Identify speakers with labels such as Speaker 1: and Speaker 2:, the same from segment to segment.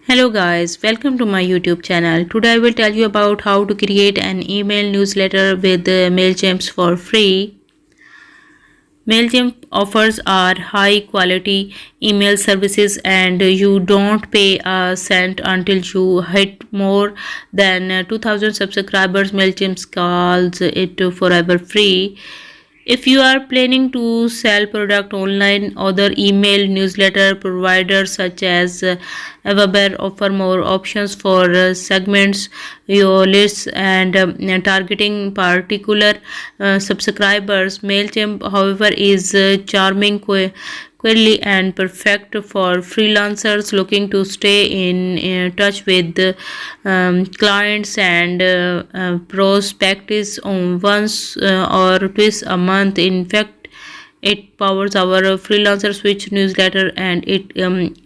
Speaker 1: Hello guys, welcome to my YouTube channel. Today I will tell you about how to create an email newsletter with mailchimp for free. MailChimp offers are high quality email services and you don't pay a cent until you hit more than 2000 subscribers. MailChimp calls it forever free. If you are planning to sell product online, other email newsletter providers such as Weber offer more options for segments your lists and targeting particular subscribers. Mailchimp, however, is charming. Quickly and perfect for freelancers looking to stay in touch with clients and prospects on once or twice a month. In fact, it powers our freelancer switch newsletter and it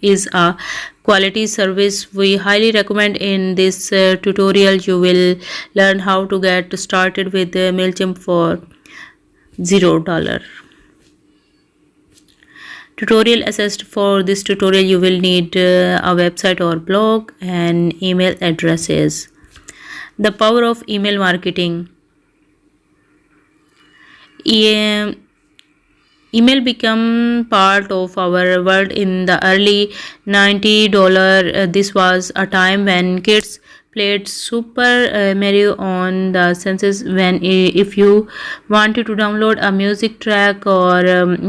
Speaker 1: is a quality service we highly recommend. In this tutorial you will learn how to get started with MailChimp for $0. Tutorial assist. For this tutorial you will need a website or blog and email addresses. The power of email marketing. Email became part of our world in the early $90. This was a time when kids played Super Mario on the census. When if you wanted to download a music track or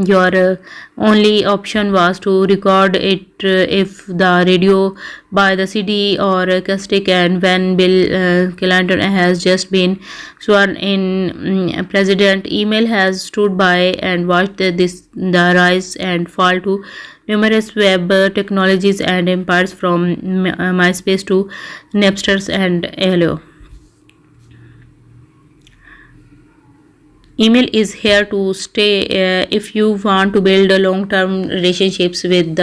Speaker 1: your only option was to record it if the radio by the CD or acoustic. And when Bill Clinton has just been sworn in president, email has stood by and watched the rise and fall to numerous web technologies and empires from MySpace to Napster and Hello. Email is here to stay. If you want to build a long-term relationships with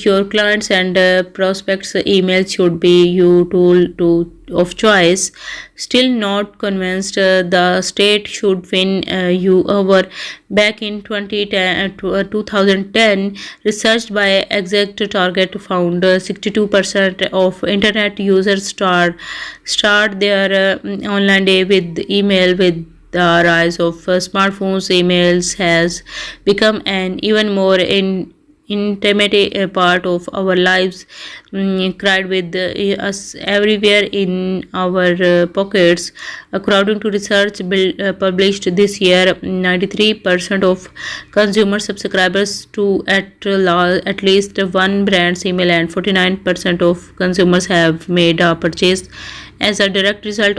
Speaker 1: your clients and prospects, email should be your tool of choice. Still not convinced? The state should win you over. Back in 2010, research by Exact Target found 62% of internet users start their online day with email. With the rise of smartphones, emails has become an even more intimate part of our lives, cried with us everywhere in our pockets. According to research published this year, 93% of consumer subscribers to at least one brand's email, and 49% of consumers have made a purchase as a direct result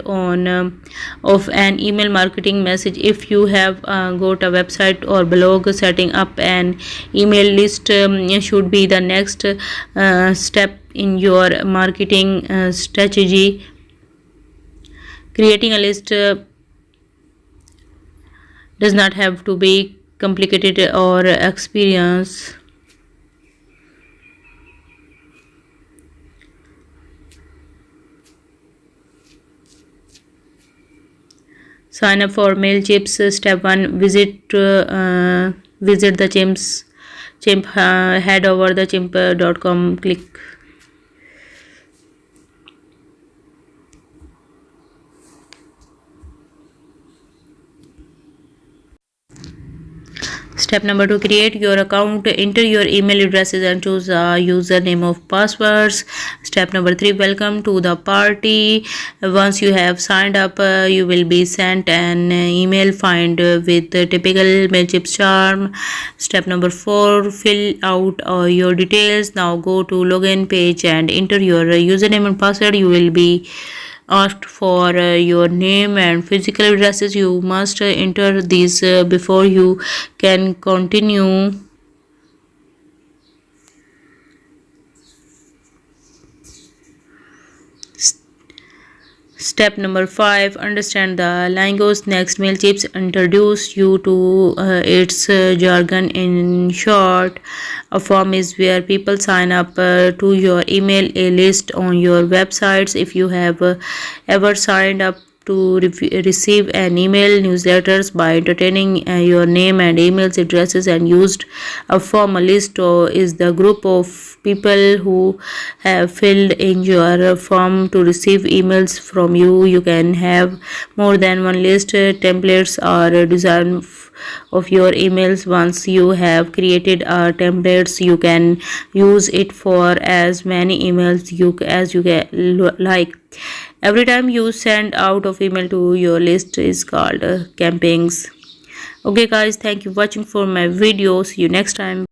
Speaker 1: of an email marketing message. If you have got a website or blog, setting up an email list should be the next step in your marketing strategy. Creating a list does not have to be complicated or experience. Sign up for MailChimp. Step 1. Visit the Chimp. Head over the chimp.com. Click. Step number 2. Create your account. Enter your email addresses and choose a username of passwords. Step number 3. Welcome to the party. Once you have signed up, you will be sent an email find with the typical MailChimp charm. Step number 4. Fill out your details. Now go to login page and enter your username and password. You will be asked for your name and physical addresses. You must enter these before you can continue. Step number 5. Understand the lingo's. Next, MailChimp introduce you to its jargon. In short, a form is where people sign up to your email list on your websites. If you have ever signed up to receive an email newsletters by entertaining your name and emails addresses and used a form. A list is the group of people who have filled in your form to receive emails from you. You can have more than one list. Templates are designed of your emails. Once you have created templates, you can use it for as many emails you get like. Every time you send out of email to your list is called campaigns. Okay guys, thank you for watching for my video. See you next time.